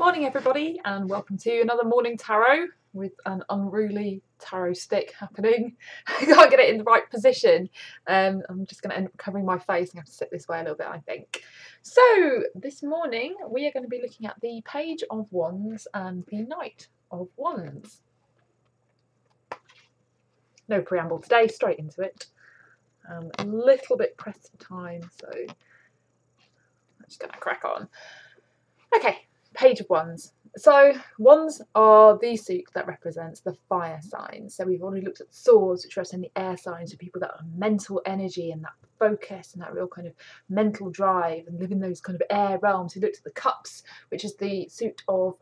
Morning everybody, and welcome to another morning tarot with an unruly tarot stick happening. I can't get it in the right position. I'm just going to end up covering my face and have to sit this way a little bit, I think. So this morning we are going to be looking at the Page of Wands and the Knight of Wands. No preamble today, straight into it. A little bit pressed for time, so I'm just going to crack on. Okay. Page of Wands. So Wands are the suit that represents the fire signs. So we've already looked at swords, which represent the air signs, for people that have mental energy and that focus and that real kind of mental drive and live in those kind of air realms. We looked at the cups, which is the suit of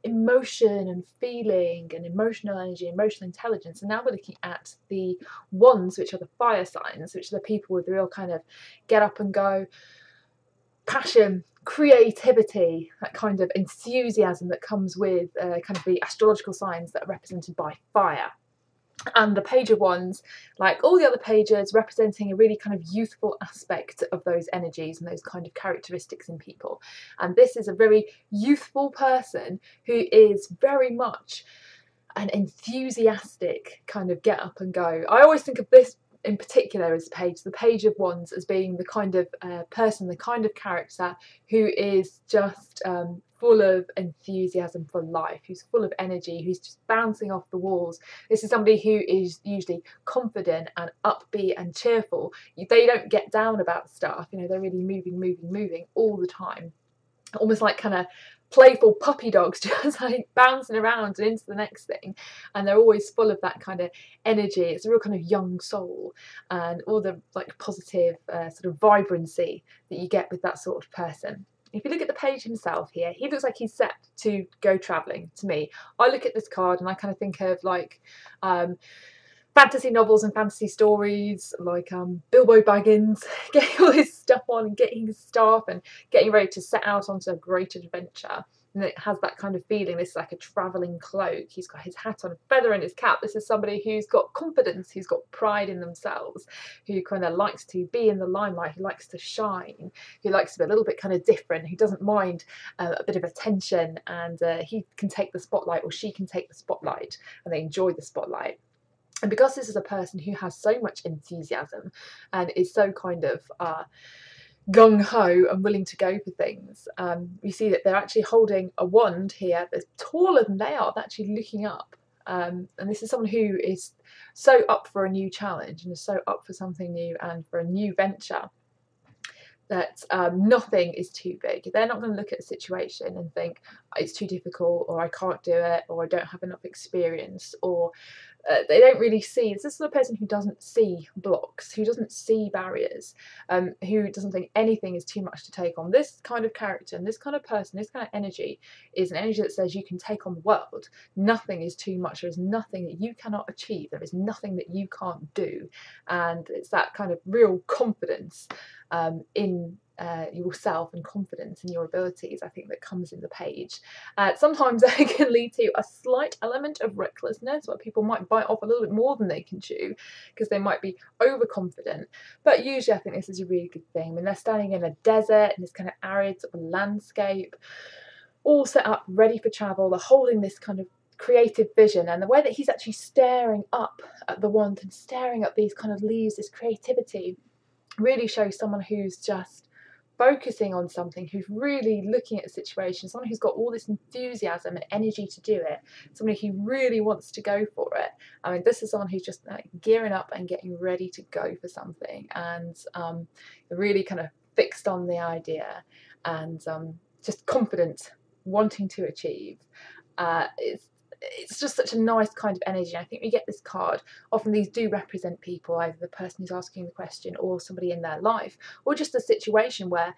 emotion and feeling and emotional energy, emotional intelligence. And now we're looking at the wands, which are the fire signs, which are the people with the real kind of get up and go, passion, creativity, that kind of enthusiasm that comes with kind of the astrological signs that are represented by fire. And the Page of Wands, like all the other pages, representing a really kind of youthful aspect of those energies and those kind of characteristics in people. And this is a very youthful person who is very much an enthusiastic kind of get up and go. I always think of this in particular as the Page of Wands, as being the kind of person, the kind of character who is just full of enthusiasm for life, who's full of energy, who's just bouncing off the walls. This is somebody who is usually confident and upbeat and cheerful. They don't get down about stuff, you know, they're really moving all the time. Almost like kind of playful puppy dogs, just like bouncing around and into the next thing, and they're always full of that kind of energy. It's a real kind of young soul and all the like positive sort of vibrancy that you get with that sort of person. If you look at the page himself here, he looks like he's set to go travelling to me. I look at this card and I kind of think of like fantasy novels and fantasy stories, like Bilbo Baggins getting all his stuff on and getting his staff and getting ready to set out onto a great adventure. And it has that kind of feeling. This is like a travelling cloak. He's got his hat on, a feather in his cap. This is somebody who's got confidence, who's got pride in themselves, who kind of likes to be in the limelight, who likes to shine, who likes to be a little bit kind of different, who doesn't mind a bit of attention, and he can take the spotlight, or she can take the spotlight, and they enjoy the spotlight. And because this is a person who has so much enthusiasm and is so kind of gung-ho and willing to go for things, you see that they're actually holding a wand here that's taller than they are. They're actually looking up. And this is someone who is so up for a new challenge and is so up for something new and for a new venture, that nothing is too big. They're not going to look at a situation and think it's too difficult, or I can't do it, or I don't have enough experience, or they don't really see. This is the person who doesn't see blocks, who doesn't see barriers, who doesn't think anything is too much to take on. This kind of character and this kind of person, this kind of energy, is an energy that says you can take on the world. Nothing is too much. There is nothing that you cannot achieve. There is nothing that you can't do. And it's that kind of real confidence in yourself and confidence in your abilities, I think, that comes in the page. Sometimes it can lead to a slight element of recklessness, where people might bite off a little bit more than they can chew because they might be overconfident. But usually I think this is a really good thing. When they're standing in a desert, in this kind of arid sort of landscape, all set up, ready for travel, they're holding this kind of creative vision, and the way that he's actually staring up at the wand and staring at these kind of leaves, this creativity, really shows someone who's just focusing on something, who's really looking at a situation, someone who's got all this enthusiasm and energy to do it, somebody who really wants to go for it. I mean, this is someone who's just gearing up and getting ready to go for something, and really kind of fixed on the idea, and just confident, wanting to achieve. It's just such a nice kind of energy. I think we get this card. Often these do represent people, either the person who's asking the question or somebody in their life, or just a situation where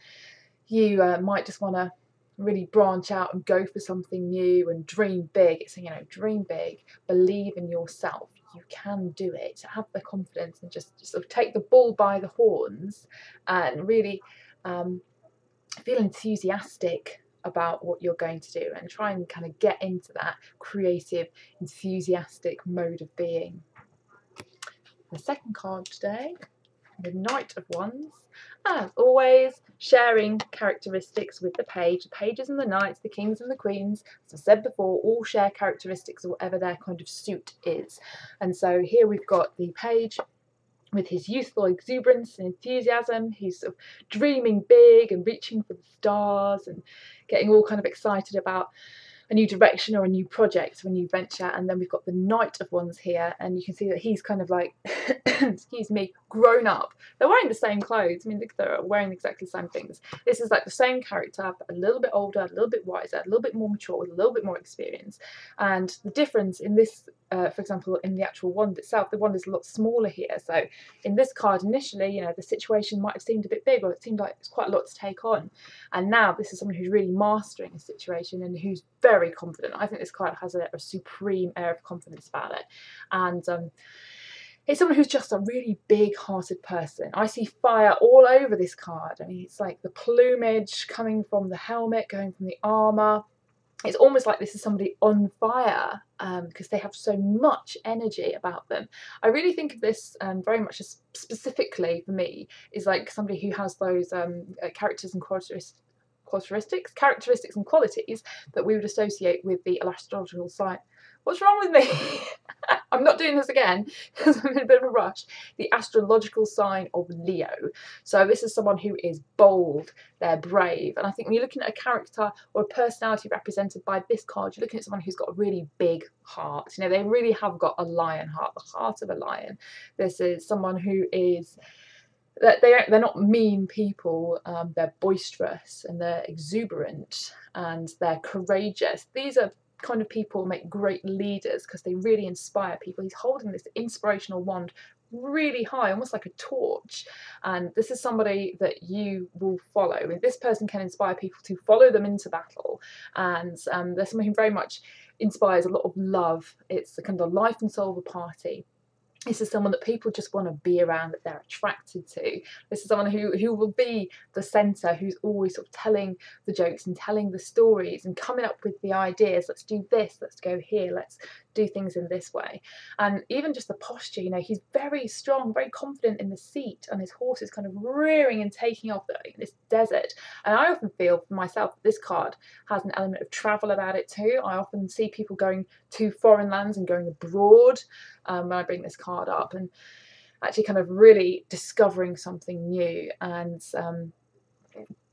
you might just want to really branch out and go for something new and dream big. It's, you know, dream big, believe in yourself. You can do it. Have the confidence and just sort of take the bull by the horns and really feel enthusiastic about what you're going to do, and try and kind of get into that creative, enthusiastic mode of being. The second card today the Knight of Wands. As always, sharing characteristics with the page. The pages and the knights, the kings and the queens, as I said before, all share characteristics of whatever their kind of suit is. And so here we've got the page with his youthful exuberance and enthusiasm. He's sort of dreaming big and reaching for the stars and getting all kind of excited about a new direction or a new project, or a new venture. And then we've got the Knight of Wands here, and you can see that he's kind of like, excuse me, grown up. They're wearing the same clothes. I mean, they're wearing exactly the same things. This is like the same character, but a little bit older, a little bit wiser, a little bit more mature, with a little bit more experience. And the difference in this, for example, in the actual wand itself, the wand is a lot smaller here. So in this card initially, you know, the situation might have seemed a bit big, or it seemed like it's quite a lot to take on. And now this is someone who's really mastering a situation and who's very confident. I think this card has a supreme air of confidence about it. And it's someone who's just a really big-hearted person. I see fire all over this card. I mean, it's like the plumage coming from the helmet, going from the armour. It's almost like this is somebody on fire because they have so much energy about them. I really think of this very much as, specifically for me, is like somebody who has those characters and characteristics and qualities that we would associate with the astrological sign. What's wrong with me? I'm not doing this again because I'm in a bit of a rush. The astrological sign of Leo. So this is someone who is bold, they're brave. And I think when you're looking at a character or a personality represented by this card, you're looking at someone who's got a really big heart. You know, they really have got a lion heart, the heart of a lion. This is someone who is... They're not mean people, they're boisterous and they're exuberant and they're courageous. These are kind of people who make great leaders because they really inspire people. He's holding this inspirational wand really high, almost like a torch, and this is somebody that you will follow. I mean, this person can inspire people to follow them into battle, and there's someone who very much inspires a lot of love. It's the kind of life and soul of a party. This is someone that people just want to be around, that they're attracted to. This is someone who will be the centre, who's always sort of telling the jokes and telling the stories and coming up with the ideas. Let's do this, let's go here, let's do things in this way. And even just the posture, you know, he's very strong, very confident in the seat, and his horse is kind of rearing and taking off in this desert. And I often feel for myself that this card has an element of travel about it too. I often see people going to foreign lands and going abroad when I bring this card up, and actually kind of really discovering something new and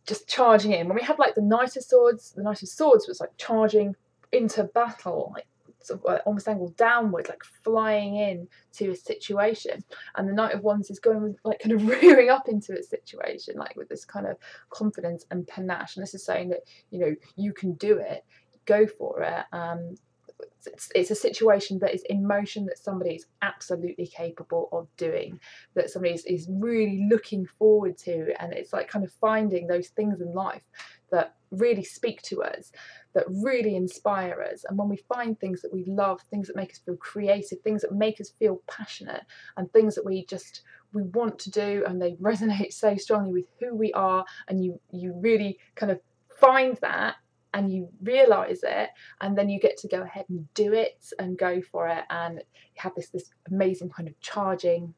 just charging in. When we have like the Knight of Swords was like charging into battle, like sort of almost angled downwards, like flying in to a situation, and the Knight of Wands is going like kind of rearing up into a situation, like with this kind of confidence and panache. And this is saying that, you know, you can do it, go for it. It's a situation that is in motion, that somebody is absolutely capable of doing, that somebody is really looking forward to, and it's like kind of finding those things in life that really speak to us, that really inspire us. And when we find things that we love, things that make us feel creative, things that make us feel passionate, and things that we want to do, and they resonate so strongly with who we are, and you really kind of find that and you realise it, and then you get to go ahead and do it and go for it, and you have this amazing kind of charging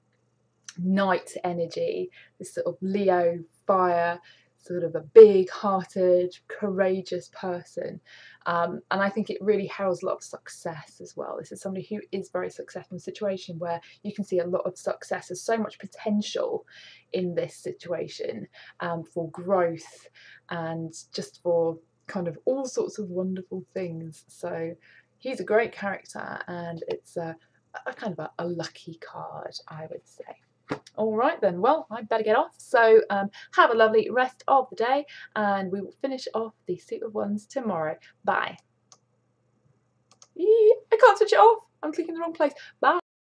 knight energy, this sort of Leo fire, sort of a big-hearted, courageous person. And I think it really heralds a lot of success as well. This is somebody who is very successful in a situation where you can see a lot of success. There's so much potential in this situation for growth and just for kind of all sorts of wonderful things. So he's a great character, and it's a kind of a lucky card, I would say. All right then, well, I better get off. So have a lovely rest of the day, and we will finish off the Suit of Wands tomorrow. Bye. I can't switch it off. I'm clicking the wrong place. Bye.